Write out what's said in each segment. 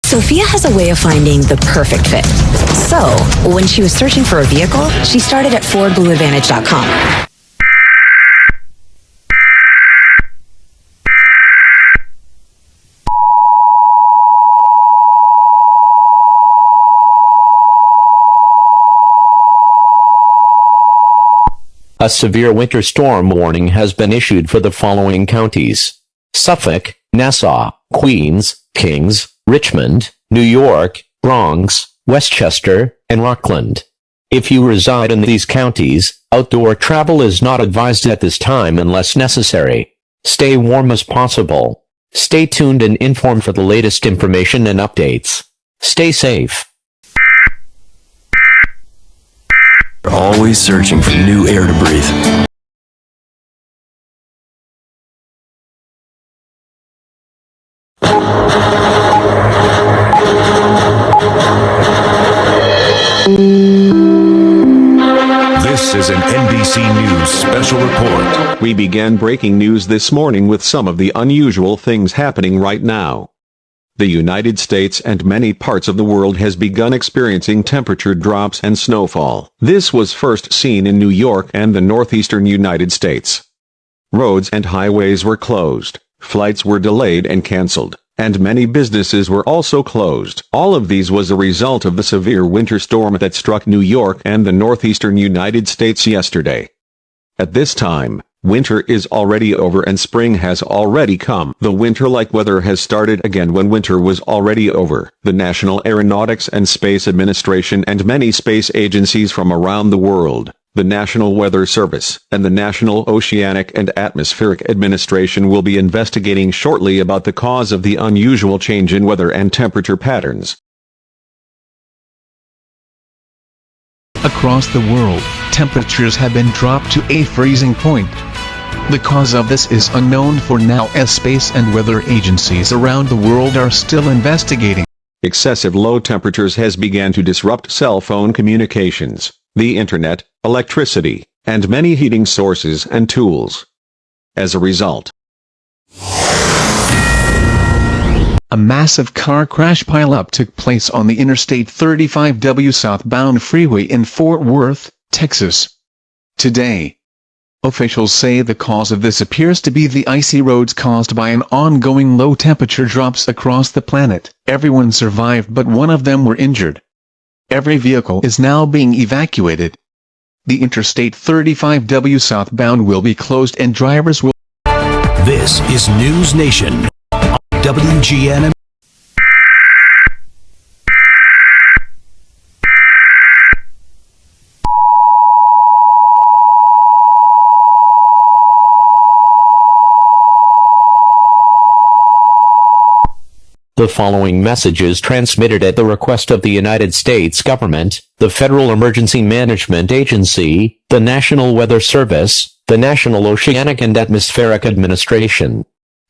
Sophia has a way of finding the perfect fit. So, when she was searching for a vehicle, she started at FordBlueAdvantage.com. A severe winter storm warning has been issued for the following counties: Suffolk, Nassau, Queens, Kings, Richmond, New York, Bronx, Westchester, and Rockland. If you reside in these counties, outdoor travel is not advised at this time unless necessary. Stay warm as possible. Stay tuned and informed for the latest information and updates. Stay safe. We're always searching for new air to breathe. This is an NBC News special report. We began breaking news this morning with some of the unusual things happening right now. The United States and many parts of the world has begun experiencing temperature drops and snowfall. This was first seen in New York and the northeastern United States. Roads and highways were closed, flights were delayed and canceled, and many businesses were also closed. All of these was a result of the severe winter storm that struck New York and the northeastern United States yesterday. At this time, winter is already over and spring has already come. The winter-like weather has started again when winter was already over. The National Aeronautics and Space Administration and many space agencies from around the world, the National Weather Service, and the National Oceanic and Atmospheric Administration will be investigating shortly about the cause of the unusual change in weather and temperature patterns. Across the world, temperatures have been dropped to a freezing point. The cause of this is unknown for now, as space and weather agencies around the world are still investigating. Excessive low temperatures has begun to disrupt cell phone communications, the internet, electricity, and many heating sources and tools. As a result, a massive car crash pileup took place on the Interstate 35W southbound freeway in Fort Worth, Texas. Today, officials say the cause of this appears to be the icy roads caused by an ongoing low temperature drops across the planet. Everyone survived, but one of them were injured. Every vehicle is now being evacuated. The Interstate 35W southbound will be closed and drivers will... This is News Nation on WGN. The following message is transmitted at the request of the United States government, the Federal Emergency Management Agency, the National Weather Service, the National Oceanic and Atmospheric Administration,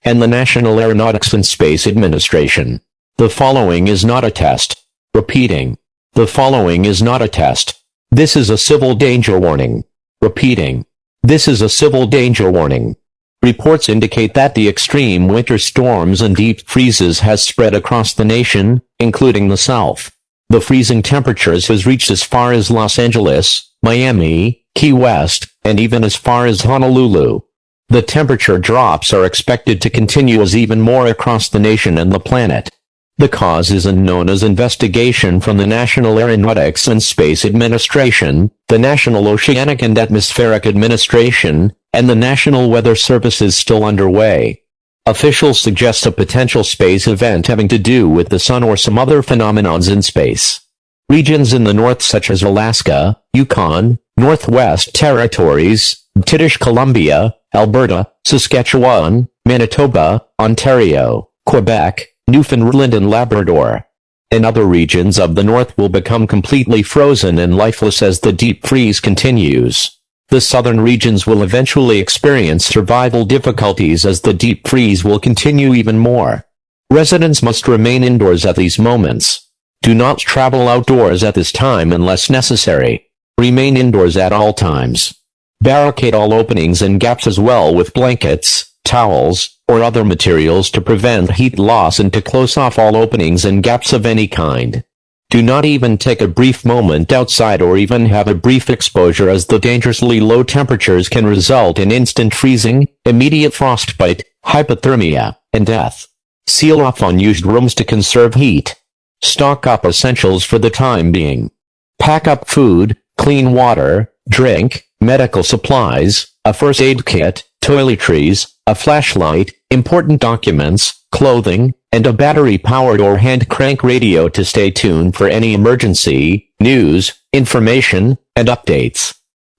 and the National Aeronautics and Space Administration. The following is not a test. Repeating. The following is not a test. This is a civil danger warning. Repeating. This is a civil danger warning. Reports indicate that the extreme winter storms and deep freezes has spread across the nation, including the South. The freezing temperatures has reached as far as Los Angeles, Miami, Key West, and even as far as Honolulu. The temperature drops are expected to continue as even more across the nation and the planet. The cause is unknown as investigation from the National Aeronautics and Space Administration, the National Oceanic and Atmospheric Administration, and the National Weather Service is still underway. Officials suggest a potential space event having to do with the sun or some other phenomenons in space. Regions in the north such as Alaska, Yukon, Northwest Territories, British Columbia, Alberta, Saskatchewan, Manitoba, Ontario, Quebec, Newfoundland and Labrador, and other regions of the north will become completely frozen and lifeless as the deep freeze continues. The southern regions will eventually experience survival difficulties as the deep freeze will continue even more. Residents must remain indoors at these moments. Do not travel outdoors at this time unless necessary. Remain indoors at all times. Barricade all openings and gaps as well with blankets, towels, or other materials to prevent heat loss and to close off all openings and gaps of any kind. Do not even take a brief moment outside or even have a brief exposure, as the dangerously low temperatures can result in instant freezing, immediate frostbite, hypothermia, and death. Seal off unused rooms to conserve heat. Stock up essentials for the time being. Pack up food, clean water, drink, medical supplies, a first aid kit, toiletries, a flashlight, important documents, clothing, and a battery-powered or hand-crank radio to stay tuned for any emergency, news, information, and updates.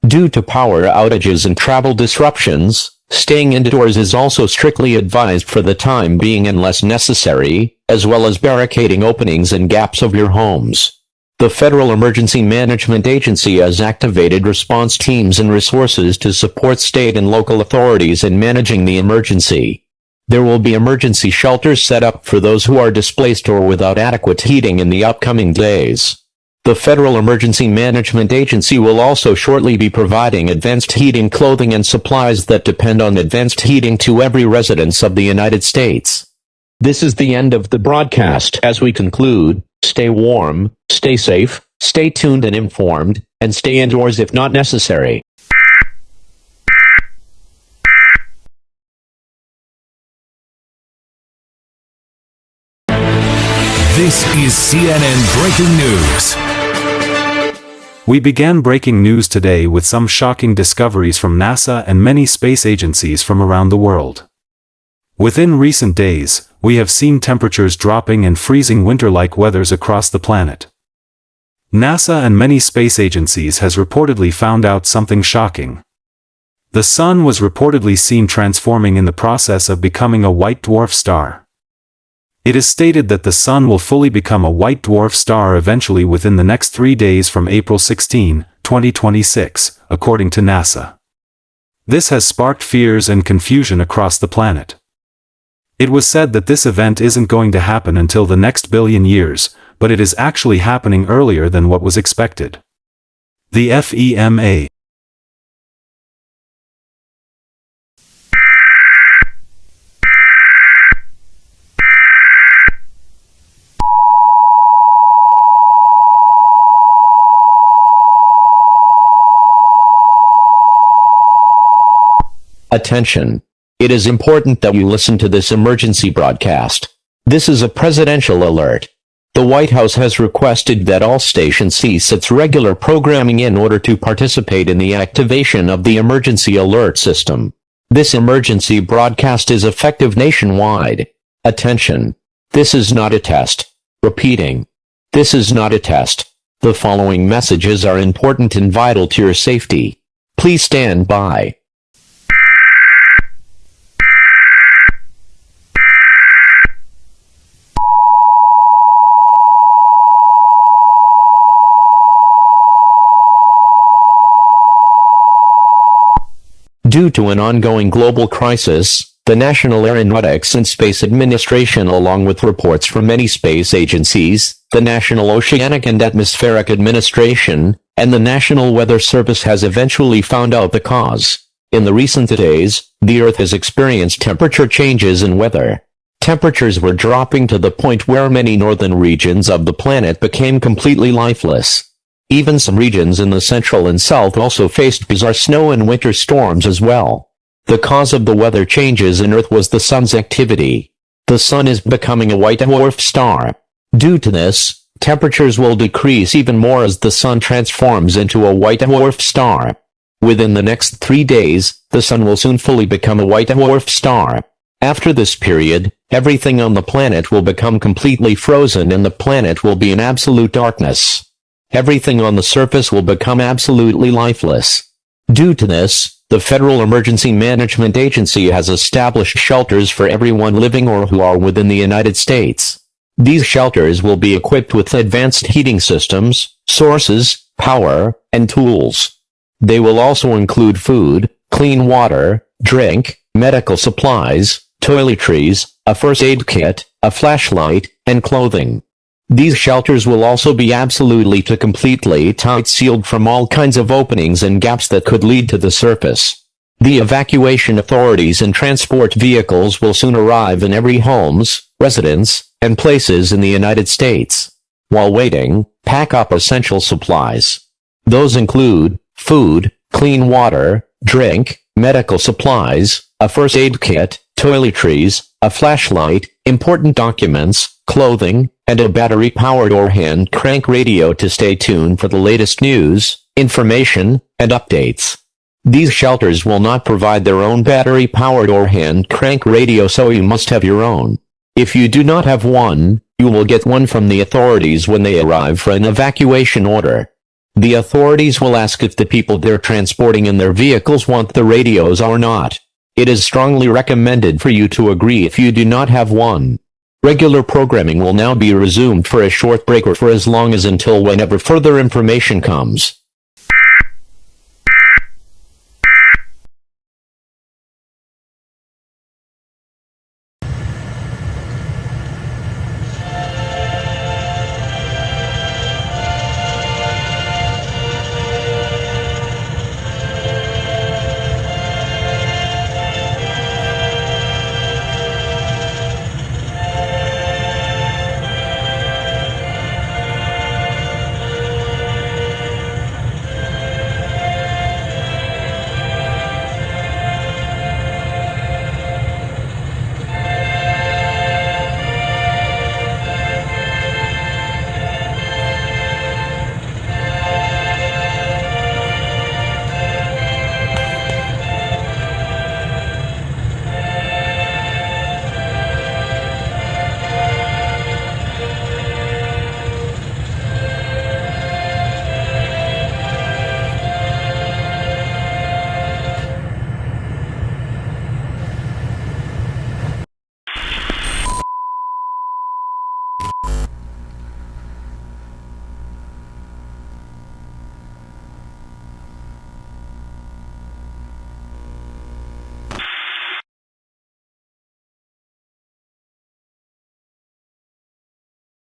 Due to power outages and travel disruptions, staying indoors is also strictly advised for the time being unless necessary, as well as barricading openings and gaps of your homes. The Federal Emergency Management Agency has activated response teams and resources to support state and local authorities in managing the emergency. There will be emergency shelters set up for those who are displaced or without adequate heating in the upcoming days. The Federal Emergency Management Agency will also shortly be providing advanced heating clothing and supplies that depend on advanced heating to every resident of the United States. This is the end of the broadcast. As we conclude, stay warm, stay safe, stay tuned and informed, and stay indoors if not necessary. This is CNN Breaking News. We began breaking news today with some shocking discoveries from NASA and many space agencies from around the world. Within recent days, we have seen temperatures dropping and freezing winter-like weathers across the planet. NASA and many space agencies has reportedly found out something shocking. The Sun was reportedly seen transforming in the process of becoming a white dwarf star. It is stated that the Sun will fully become a white dwarf star eventually within the next 3 days from April 16, 2026, according to NASA. This has sparked fears and confusion across the planet. It was said that this event isn't going to happen until the next billion years, but it is actually happening earlier than what was expected. The FEMA. Attention. It is important that you listen to this emergency broadcast. This is a presidential alert. The White House has requested that all stations cease its regular programming in order to participate in the activation of the emergency alert system. This emergency broadcast is effective nationwide. Attention. This is not a test. Repeating. This is not a test. The following messages are important and vital to your safety. Please stand by. Due to an ongoing global crisis, the National Aeronautics and Space Administration, along with reports from many space agencies, the National Oceanic and Atmospheric Administration, and the National Weather Service has eventually found out the cause. In the recent days, the Earth has experienced temperature changes in weather. Temperatures were dropping to the point where many northern regions of the planet became completely lifeless. Even some regions in the central and south also faced bizarre snow and winter storms as well. The cause of the weather changes in Earth was the Sun's activity. The Sun is becoming a white dwarf star. Due to this, temperatures will decrease even more as the Sun transforms into a white dwarf star. Within the next 3 days, the Sun will soon fully become a white dwarf star. After this period, everything on the planet will become completely frozen and the planet will be in absolute darkness. Everything on the surface will become absolutely lifeless. Due to this, the Federal Emergency Management Agency has established shelters for everyone living or who are within the United States. These shelters will be equipped with advanced heating systems, sources, power, and tools. They will also include food, clean water, drink, medical supplies, toiletries, a first aid kit, a flashlight, and clothing. These shelters will also be absolutely to completely tight sealed from all kinds of openings and gaps that could lead to the surface. The evacuation authorities and transport vehicles will soon arrive in every homes, residence, and places in the United States. While waiting, pack up essential supplies. Those include food, clean water, drink, medical supplies, a first aid kit, toiletries, a flashlight, important documents, clothing, and a battery-powered or hand crank radio to stay tuned for the latest news, information, and updates. These shelters will not provide their own battery-powered or hand crank radio, so you must have your own. If you do not have one, you will get one from the authorities when they arrive for an evacuation order. The authorities will ask if the people they're transporting in their vehicles want the radios or not. It is strongly recommended for you to agree if you do not have one. Regular programming will now be resumed for a short break or for as long as until whenever further information comes.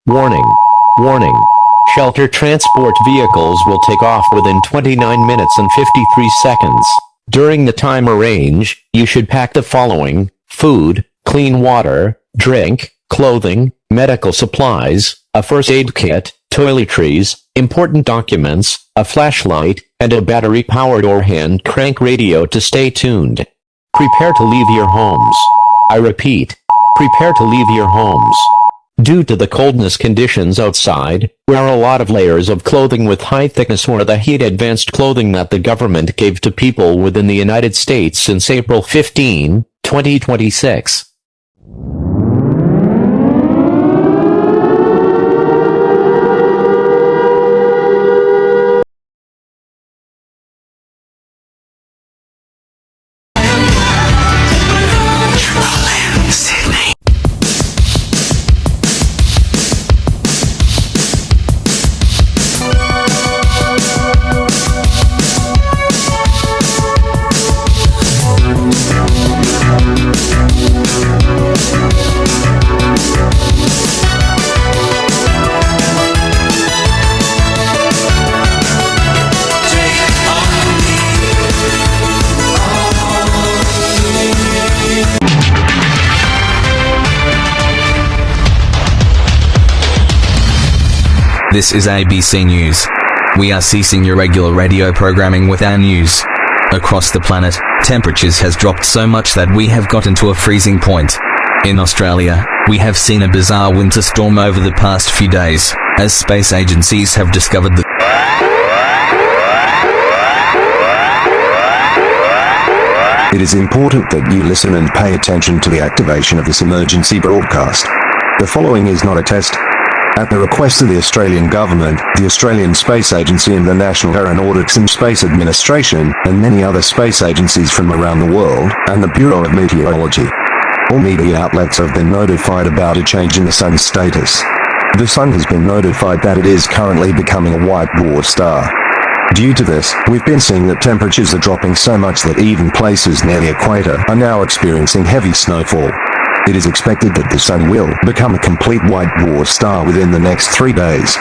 Warning. Warning. Shelter transport vehicles will take off within 29 minutes and 53 seconds. During the timer range, you should pack the following: food, clean water, drink, clothing, medical supplies, a first aid kit, toiletries, important documents, a flashlight, and a battery-powered or hand crank radio to stay tuned. Prepare to leave your homes. I repeat, prepare to leave your homes. Due to the coldness conditions outside, wear a lot of layers of clothing with high thickness or the heat-advanced clothing that the government gave to people within the United States since April 15, 2026. This is ABC News. We are ceasing your regular radio programming with our news. Across the planet, temperatures has dropped so much that we have gotten to a freezing point. In Australia, we have seen a bizarre winter storm over the past few days, as space agencies have discovered that It is important that you listen and pay attention to the activation of this emergency broadcast. The following is not a test. At the request of the Australian Government, the Australian Space Agency and the National Aeronautics and Space Administration, and many other space agencies from around the world, and the Bureau of Meteorology. All media outlets have been notified about a change in the Sun's status. The Sun has been notified that it is currently becoming a white dwarf star. Due to this, we've been seeing that temperatures are dropping so much that even places near the equator are now experiencing heavy snowfall. It is expected that the Sun will become a complete white dwarf star within the next 3 days.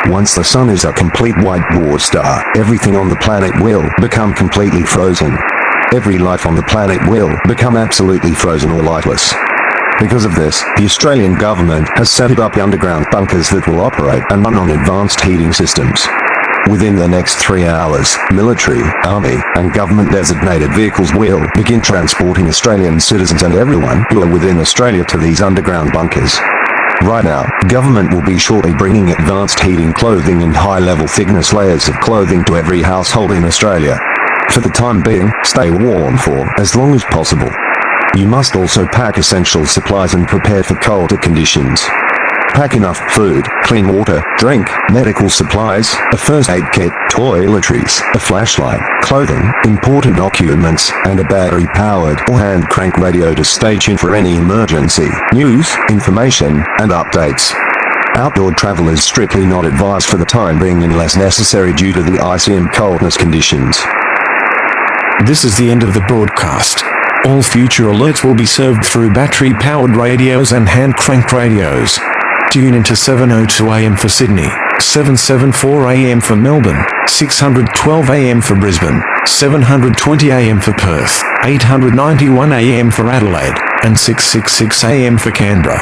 Once the Sun is a complete white dwarf star, everything on the planet will become completely frozen. every life on the planet will become absolutely frozen or lifeless. Because of this, the Australian government has set up underground bunkers that will operate and run on advanced heating systems. Within the next 3 hours, military, army, and government-designated vehicles will begin transporting Australian citizens and everyone who are within Australia to these underground bunkers. Right now, government will be shortly bringing advanced heating clothing and high-level thickness layers of clothing to every household in Australia. For the time being, stay warm for as long as possible. You must also pack essential supplies and prepare for colder conditions. Pack enough food, clean water, drink, medical supplies, a first aid kit, toiletries, a flashlight, clothing, important documents, and a battery-powered or hand-crank radio to stay tuned for any emergency, news, information, and updates. Outdoor travel is strictly not advised for the time being unless necessary due to the icy and coldness conditions. This is the end of the broadcast. All future alerts will be served through battery-powered radios and hand-crank radios. Tune into 7:02 AM for Sydney, 7:74 AM for Melbourne, 612 AM for Brisbane, 720 AM for Perth, 891 AM for Adelaide, and 666 AM for Canberra.